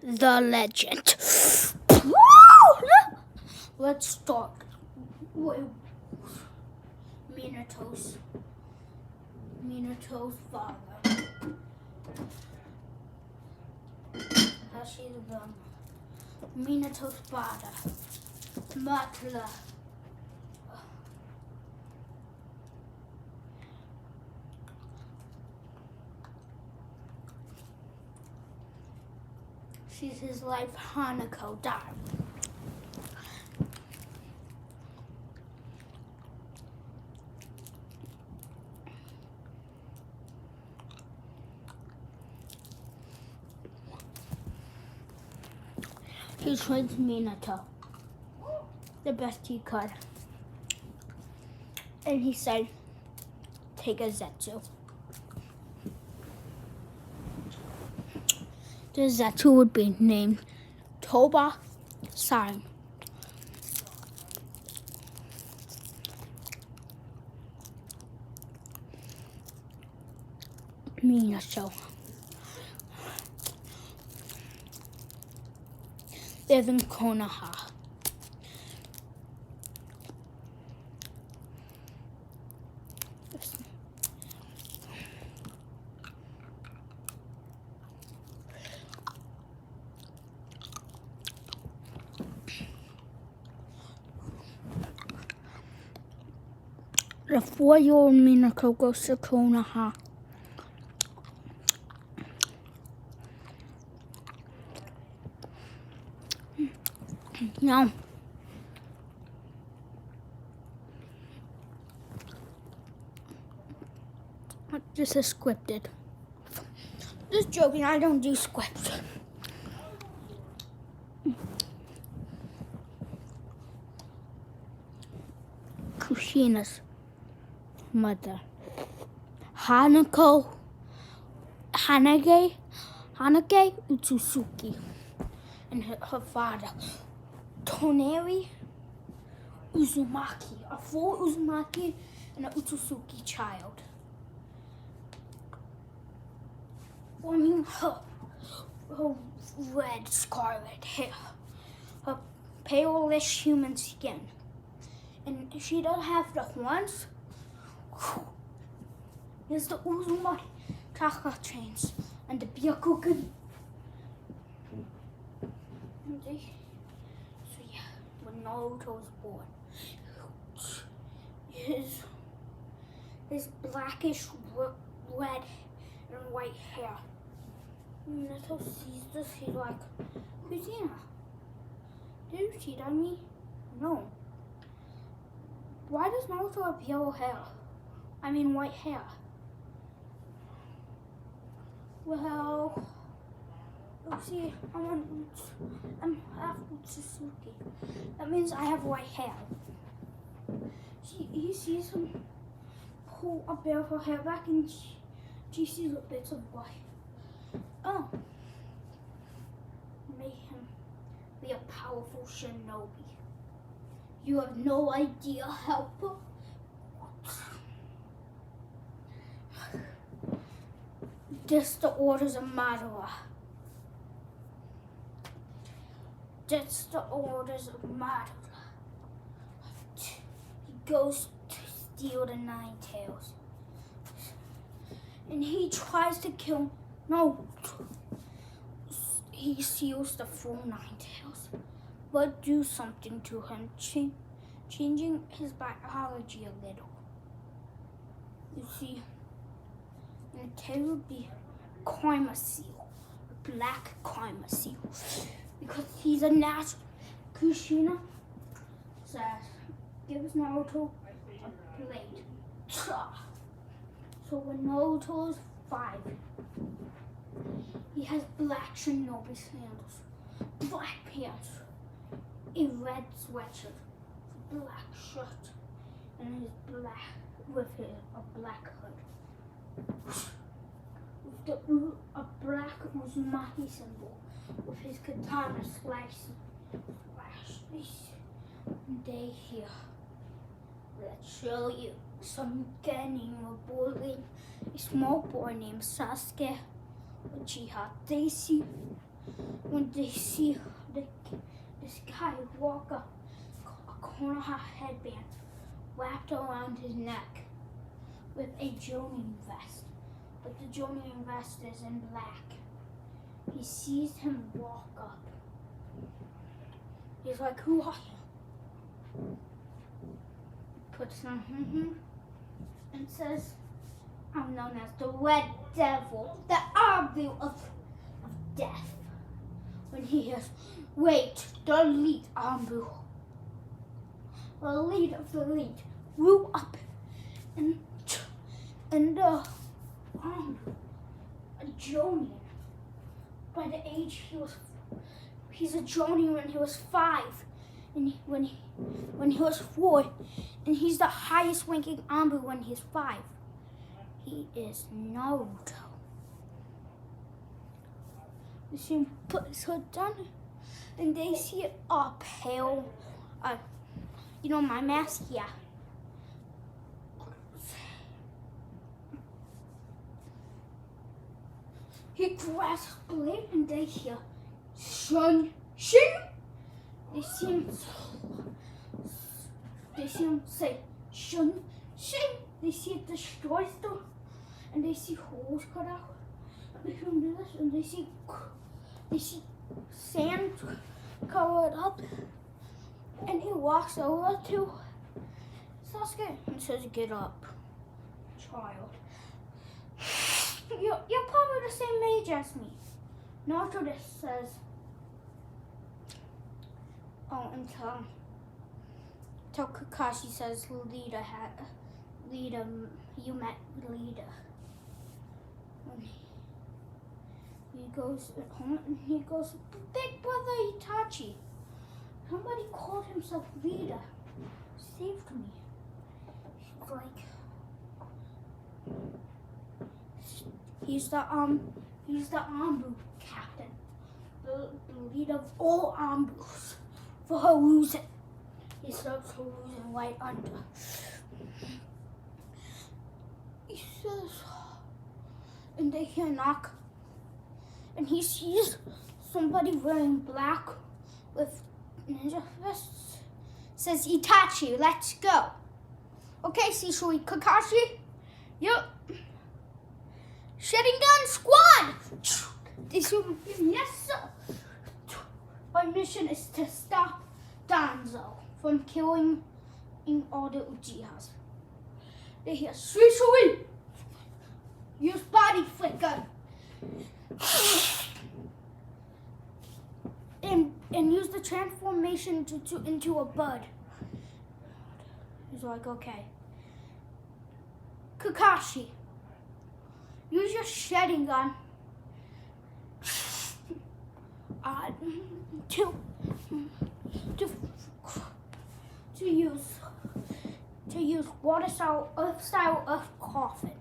the legend. Let's start. Minato's father. Minato's father. Matla. She's his life. Hanako died. He trains Minato the best he could. And he said, take a Zetsu. The Zetsu would be named Toba San. Minato. Live in Konoha. The 4-year-old Minako goes to Konoha. Now, this is scripted. Just joking, I don't do scripts. Kushina's mother, Hanage Utsusuki, and her father, Toneri Uzumaki, a full Uzumaki and an Utsusuki child. Forming her red scarlet hair, her palish human skin, and she doesn't have the horns. There's the Uzumaki Taka chains and the Byakugan. So yeah, when Naruto was born, his blackish red and white hair. Naruto sees this, he's like, Kusina, did you cheat on me? No. Why does Naruto have yellow hair? I mean white hair. Well, see, I'm half Utsusuki. That means I have white hair. He sees him pull a bit of her hair back and she sees a bit of white. Oh. Make him be a powerful shinobi. You have no idea how. Just the orders of Madara. Just the orders of Madara. He goes to steal the Nine Tails. And he tries to kill Naruto. He steals the full Nine Tails. But do something to him, changing his biology a little. You see, and the tail would be Karma Seal, a black Karma Seal, because he's a natural. Kushina says, gives Naruto a blade. So when Naruto is 5, he has black shinobi sandals, black pants, a red sweatshirt, a black shirt, and his black with a black hood. With a black Uzumaki symbol with his katana slicing. Day here. Let's show you some genin were bullying a small boy named Sasuke Uchiha Daisy. when they see this guy walk up a Konoha headband wrapped around his neck with a Jonin vest, but the Jonin vest is in black. He sees him walk up. He's like, "Who are you?" Puts on him and says, "I'm known as the Red Devil, the Anbu of death." When he hears, "Wait, the lead Anbu," the lead of the lead, grew up and the a Jonin. By the age he's a Jonin when he was 5, and when he was 4, and he's the highest ranking Anbu when he's 5. He is Naruto. You see him put his hood down, and they see a pale, my mask, yeah. He grabs a blade and they hear "Shun Shin." They see him say "Shun Shin." They see it destroys them, and they see holes cut out. They can do this, and they see sand covered up, and he walks over to Sasuke and says, "Get up, child. You're probably the same age as me." Naruto just says, until Kakashi says, "Leader, you met Leader." And he goes home and he goes, "Big brother Itachi, somebody called himself Leader, saved me." He's like, He's the Anbu captain, the leader of all Anbus for Hiruzen. He serves Hiruzen right under. He says, and they hear a knock, and he sees somebody wearing black with ninja vests. Says, "Itachi, let's go." "Okay, Shisui, Kakashi, yep. Sharingan squad!" They say, "Yes, sir. My mission is to stop Danzo from killing all the Uchihas." They hear, "Shisui, use body flicker and use the transformation into a bird." He's like, "Okay. Kakashi, use your Sharingan to use water style, earth style, earth coffin.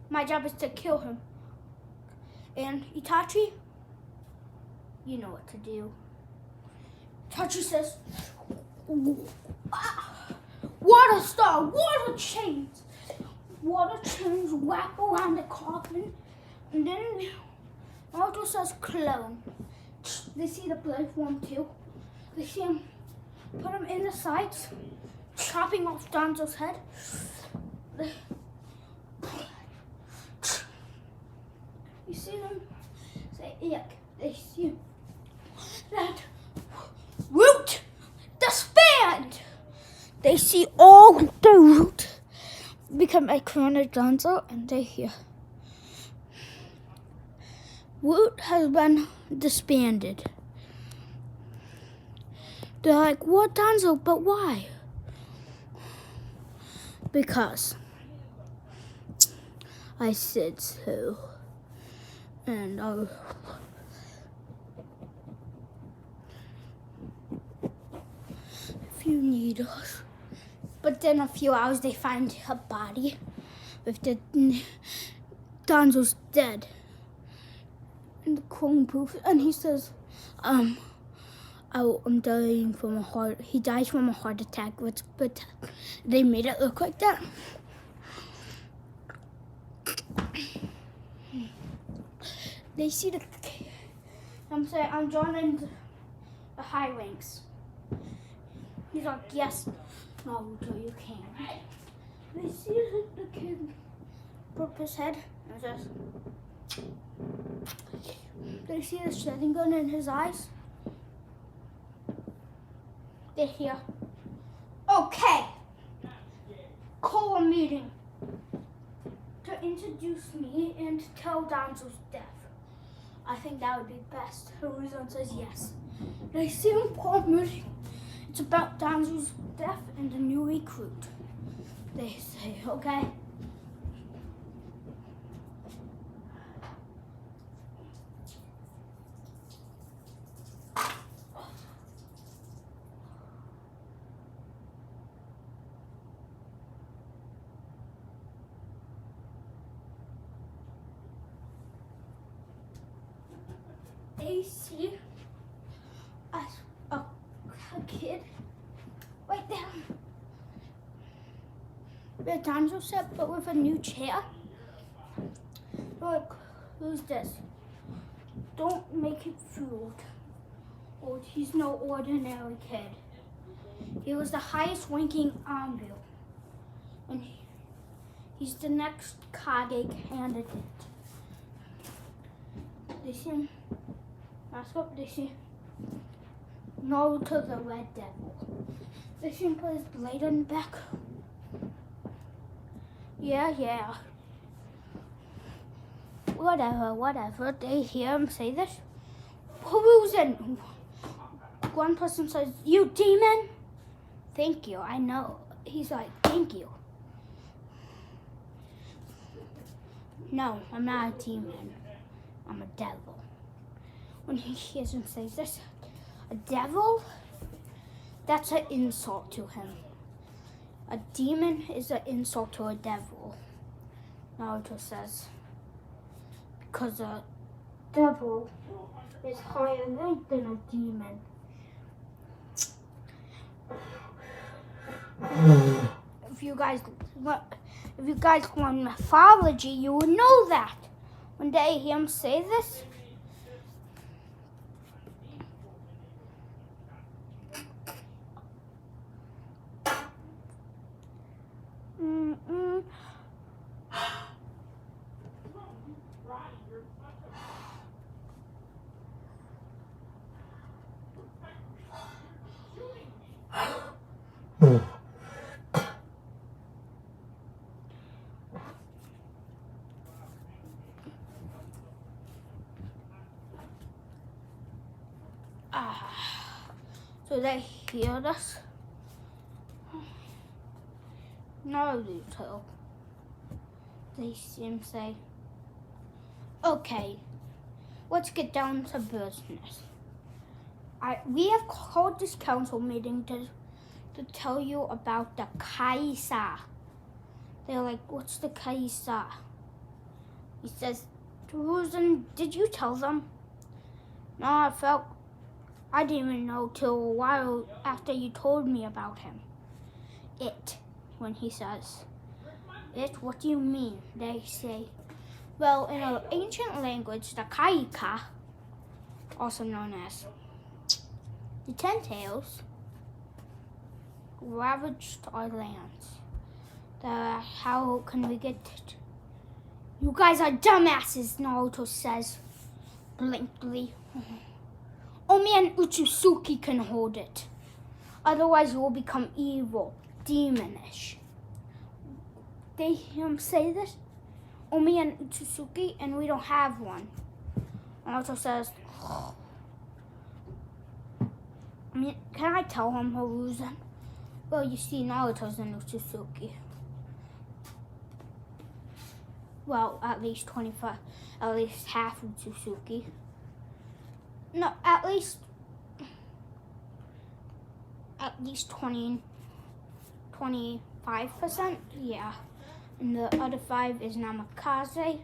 My job is to kill him. And Itachi, you know what to do." Itachi says, "Water star, water chains wrap around the coffin." And then Naruto says, "Clone." They see the blood form too. They see him put him in the sides, chopping off Danzo's head. You see them say, "Ick." They see that root disband. They see all the root become a clone of Danzo, and they hear, "Root has been disbanded." They're like, "What, Danzo? But why?" "Because I said so. And if you need us." But then a few hours they find a body with the Danzo's dead in the clone booth, and he says, I'm dying from a heart. He dies from a heart attack, but they made it look like that. They see the. I'm saying I'm joining the high ranks. He's like, yes, Naruto, you can. They see the kid pop his head and says, they see the Sharingan in his eyes. They hear, okay, call a meeting to introduce me and tell Danzo's death. I think that would be best. Hiruzen says yes. They see him call a meeting. It's about Danzo's death and a new recruit. They say, okay. They see a kid right there. The Danzo set, but with a new chair. Look, who's this? Don't make it fooled. Oh, he's no ordinary kid. He was the highest ranking Anvil. And he's the next Kage candidate. They see him. That's what they see. Naruto the Red Devil. They see him put his blade on the back. Yeah. Whatever. They hear him say this. Hiruzen. One person says, you demon? Thank you, I know. He's like, thank you. No, I'm not a demon. I'm a devil. When he hears him say this, a devil? That's an insult to him. A demon is an insult to a devil. Naruto says, because a devil is higher ranked than a demon. If you guys learn mythology, you would know that. One day hear him say this. So they hear this. Naruto. They see him say, okay, let's get down to business. We have called this council meeting to tell you about the Kaisa. They're like, what's the Kaisa? He says, Hiruzen, did you tell them? No, I didn't even know till a while after you told me about him. When he says, what do you mean? They say, well, in an ancient language, the Kaika, also known as the Ten Tails, ravaged our lands. How can we get it? You guys are dumbasses, Naruto says, blankly. Only an Otsutsuki can hold it. Otherwise, you will become evil, demonish. They hear him say this. Only an Otsutsuki, and we don't have one. Naruto says, can I tell him, Hiruzen? Well, you see, Naruto's an Otsutsuki. Well, at least 25, at least half Otsutsuki. No, at least 25%, yeah. And the other 5 is Namikaze.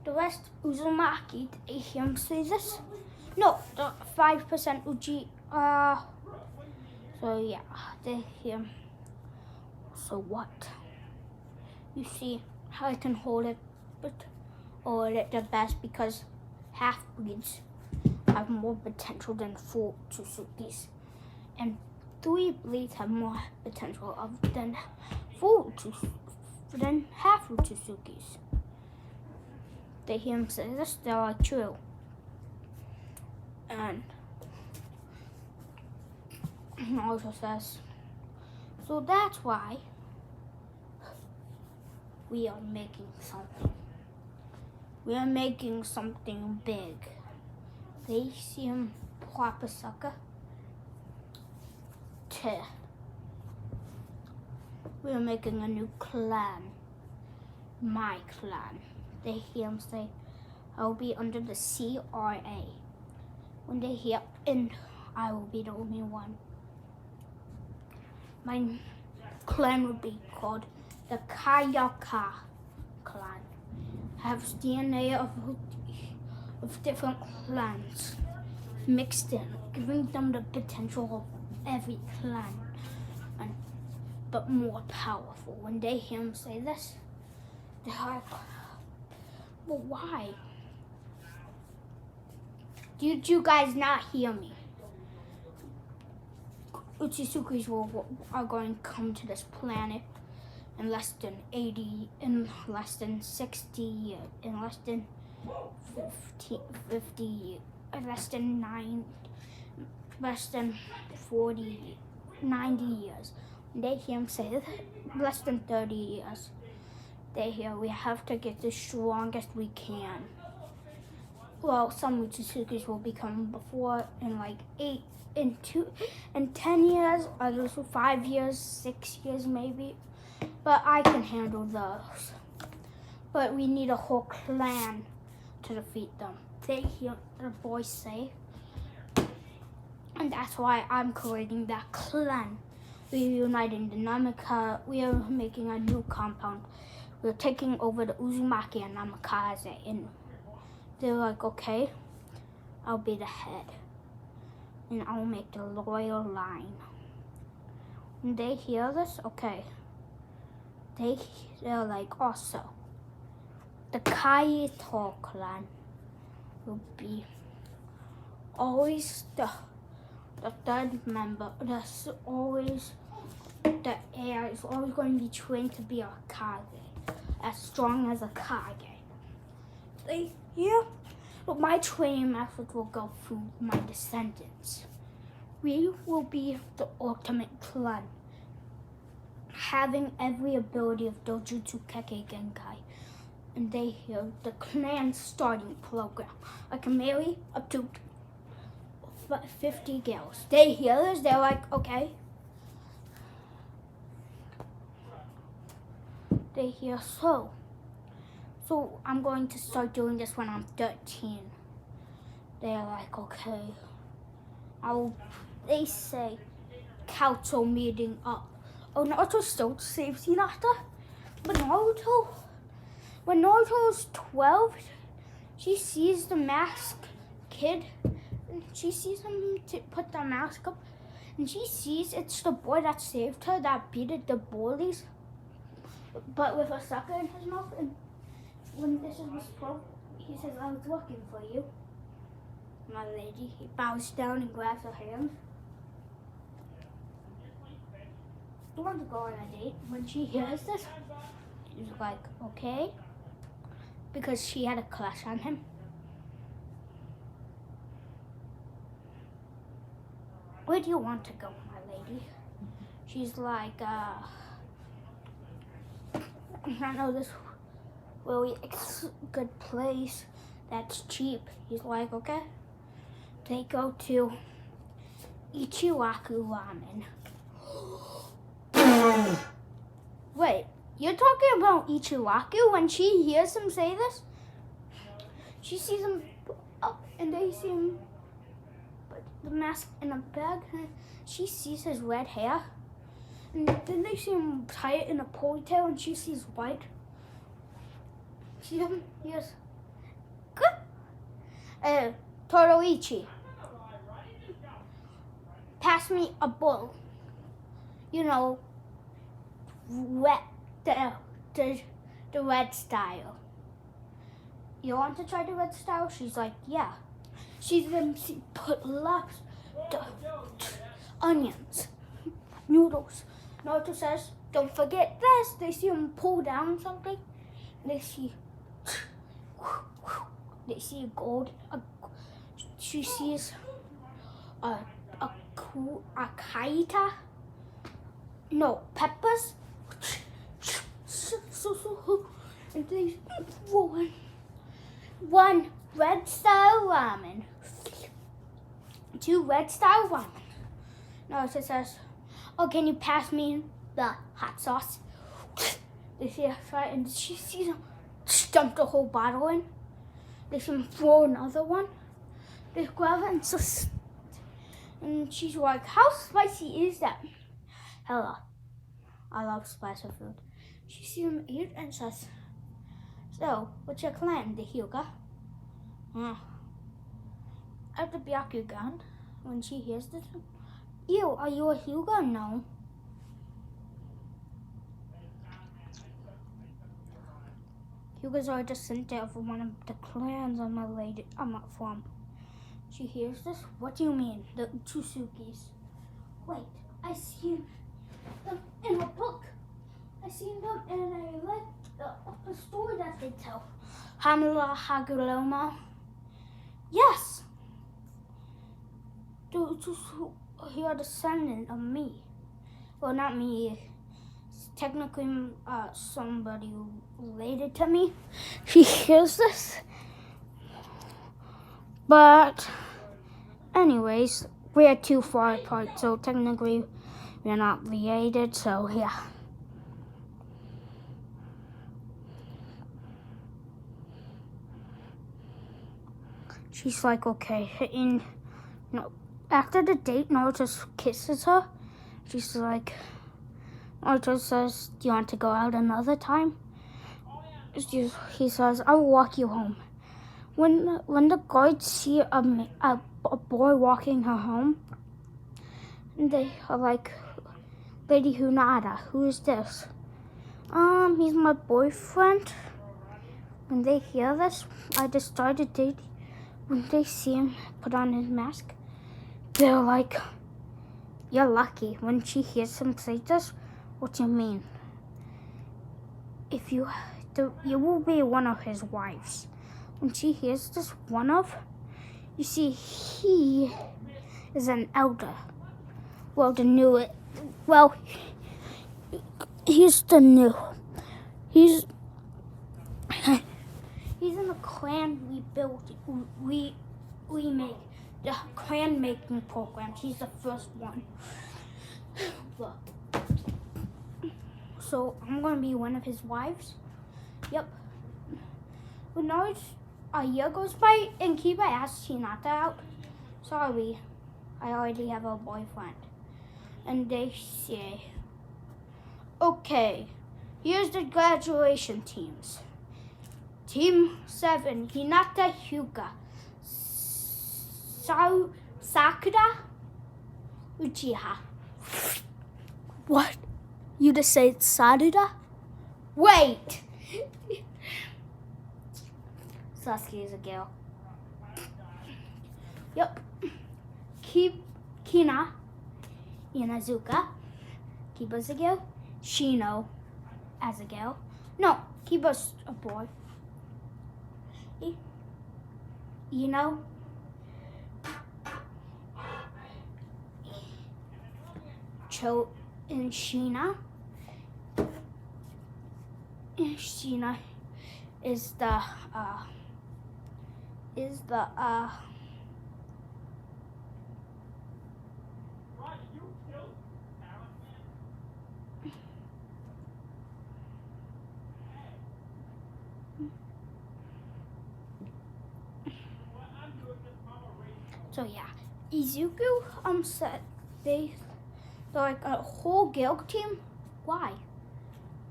The rest, Uzumaki. They hear him say this? No, the 5% Uchi, so yeah, they hear him. So what? You see, I can hold it the best because half-breeds have more potential than full Otsutsuki's, and 3 breeds have more potential than half Otsutsuki's. They hear him say this, they're like, true. And he also says, so that's why we are making something. We are making something big. They see him plop a sucker. We are making a new clan. My clan. They hear him say, I'll be under the CRA. When they hear, and I will be the only one. My clan would be called the Kayaka clan. Have DNA of different clans mixed in, giving them the potential of every clan, but more powerful. When they hear him say this, they're like, well, why? Did you guys not hear me? Otsutsuki's are going to come to this planet in less than 80, in less than 60 years, in less than 50 years, less than 40, 90 years. They hear him say less than 30 years. They hear we have to get the strongest we can. Well, some Otsutsuki's will become before in like 8, in 10 years, others for 5 years, 6 years maybe. But I can handle those. But we need a whole clan to defeat them. They hear the boys say. And that's why I'm creating that clan. We're uniting the Namikaze. We are making a new compound. We're taking over the Uzumaki and Namikaze. And they're like, okay, I'll be the head. And I'll make the loyal line. When they hear this, okay. They're like, also, the Kaito clan will be always the third member. That's always the heir is always going to be trained to be a Kage, as strong as a Kage. But my training methods will go through my descendants. We will be the ultimate clan, having every ability of Dojutsu Keke Genkai. And they hear the clan starting program. I can marry up to 50 girls. They hear this, they're like, okay. They hear, so I'm going to start doing this when I'm 13. They're like, okay. They say, council meeting up. Oh, Naruto still saves Hinata. But when Naruto is 12, she sees the masked kid. And she sees him put the mask up. And she sees it's the boy that saved her, that beat the bullies. But with a sucker in his mouth. And when this is spoke, he says, I was looking for you, my lady. He bows down and grabs her hand. He wants to go on a date. When she hears this, she's like, okay. Because she had a crush on him. Where do you want to go, my lady? She's like, I know this really good place that's cheap. He's like, okay. They go to Ichiwaku Ramen. Wait, you're talking about Ichiwaku? When she hears him say this, she sees him up and they see him put the mask in a bag. She sees his red hair. And then they see him tie it in a ponytail and she sees white. She hears, good. Toroichi, pass me a bowl. You know, the red style. you want to try the red style? She's like, yeah. She then put lots of onions, noodles. Naruto says, don't forget this. They see him pull down something. They see gold. She sees a kaita. No, peppers. And they one red style ramen. 2 red style ramen. Naruto says, oh, can you pass me the hot sauce? They see a fight and she sees him dump the whole bottle in. They see him throw another one. They grab it and she's like, how spicy is that? Hello. I love spicy food. She sees him eat and says, so, what's your clan, the Hyuga? At the Byakugan, when she hears this, ew, are you a Hyuga? No. Hyugas are a descendant of one of the clans I'm from. She hears this. What do you mean, the Utsukis? Wait, I seen them in a book. I seen them in a story that they tell. Hamila Haguroma. Yes. He are descendant of me. Well, not me. Technically, somebody related to me. She hears this. But, anyways, we're too far apart, so technically we're not related, so yeah. She's like, okay. And, after the date, Naruto kisses her. She's like, Naruto says, do you want to go out another time? He says, I will walk you home. When the guards see a boy walking her home, they are like, Lady Hunada, who is this? He's my boyfriend. When they hear this, I just started dating. When they see him put on his mask, they're like, you're lucky. When she hears him say this, what do you mean? You will be one of his wives. When she hears this, you see, he is an elder. Well, he's the new. He's in the clan we built. We make the clan making program. He's the first one. So I'm gonna be one of his wives. Yep. But now a year goes by and Kiba asks Hinata out. Sorry, I already have a boyfriend. And they say, okay, here's the graduation teams. Team 7, Hinata Hyuga. Sakura Uchiha. What? You just say Sarada? Wait! Sasuke is a girl. Yep. Kina Inazuka. Kiba's a girl. Shino as a girl. No, Kiba's a boy. Cho and Sheena. And Sheena is the So yeah, Izuku said they're like a whole guild team. Why?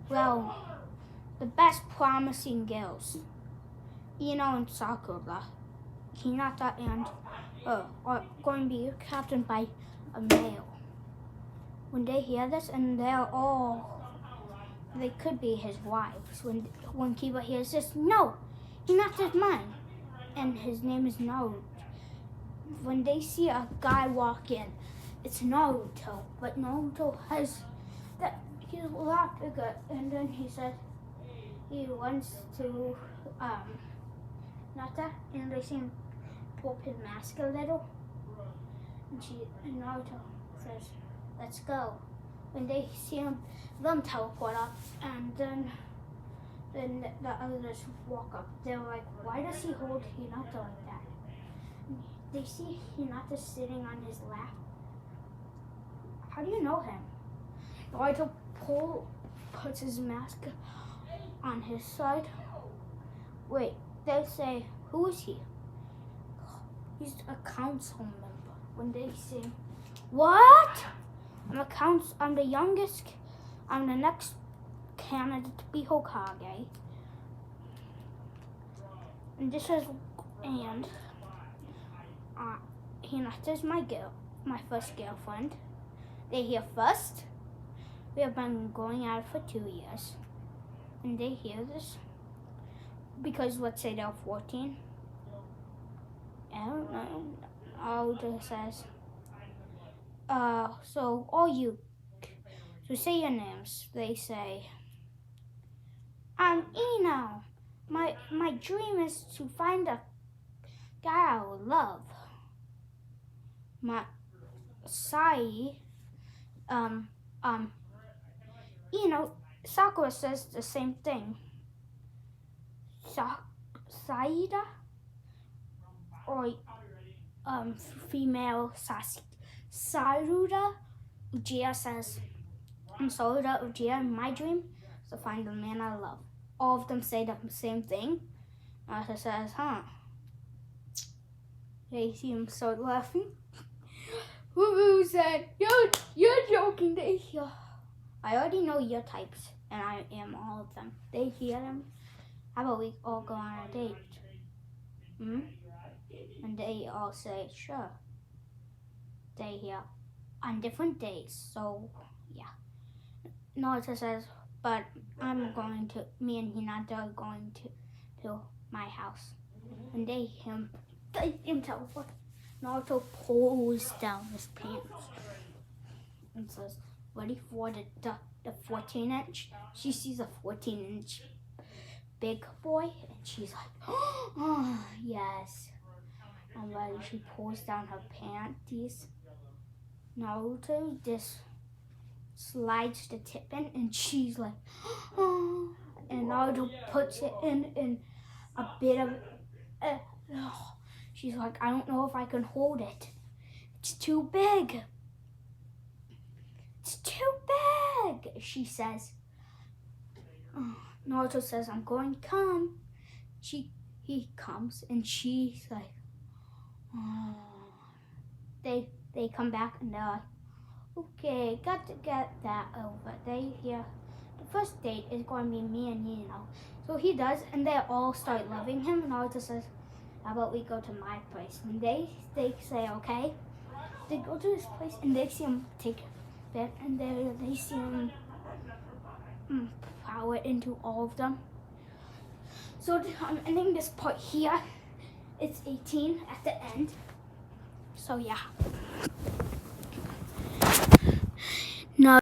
Well, the best promising girls, and Sakura, Hinata, and are going to be captained by a male. When they hear this, and they could be his wives. When Kiba hears this, no, Hinata's mine, and his name is Naruto. When they see a guy walk in, it's Naruto, but Naruto has that he's a lot bigger, and then he says he wants to Hinata, and they see him pull up his mask a little, and Naruto says, "Let's go." When they see them teleport up, and then the others walk up. They're like, "Why does he hold Hinata like that?" They see Hinata sitting on his lap. How do you know him? Naruto puts his mask on his side. Wait, they say, "Who is he?" He's a council member. When they say, "What? I'm the youngest. I'm the next candidate to be Hokage." And this is, and Hinata's my first girlfriend. They hear first. We have been going out for 2 years. And they hear this. Because let's say they're 14. I don't know. Naruto says, so all you, so say your names. They say, "I'm Ino. My dream is to find a guy I would love." My Sai, Sakura says the same thing. Saida, or female Saruda Uchiha says, "I'm Saruda Uchiha. My dream is to find the man I love." All of them say the same thing. Naruto says, "Huh?" They see him start laughing. Woo said, "You're joking." They hear, "I already know your types, and I am all of them." They hear them. "How about we all go on a date?" And they all say, "Sure." They hear, "On different days." So yeah. Naruto says, "But me and Hinata are going to my house." And they hear him teleport. Naruto pulls down his pants and says, "Ready for the 14-inch?" She sees a 14-inch big boy, and she's like, "Oh, yes, I'm ready." She pulls down her panties. Naruto just slides the tip in, and she's like, "Oh," and Naruto puts it in a bit of she's like, "I don't know if I can hold it. It's too big. It's too big," she says. Naruto says, "I'm going to come." He comes, and she's like, "Oh." They come back, and they're like, "Okay, got to get that over." They hear the first date is going to be me and Ino. So he does, and they all start loving him. And Naruto says, "How about we go to my place?" And they say, "Okay." They go to his place, and they see him take that, and they see him power into all of them. So I'm ending this part here. It's 18 at the end. So yeah.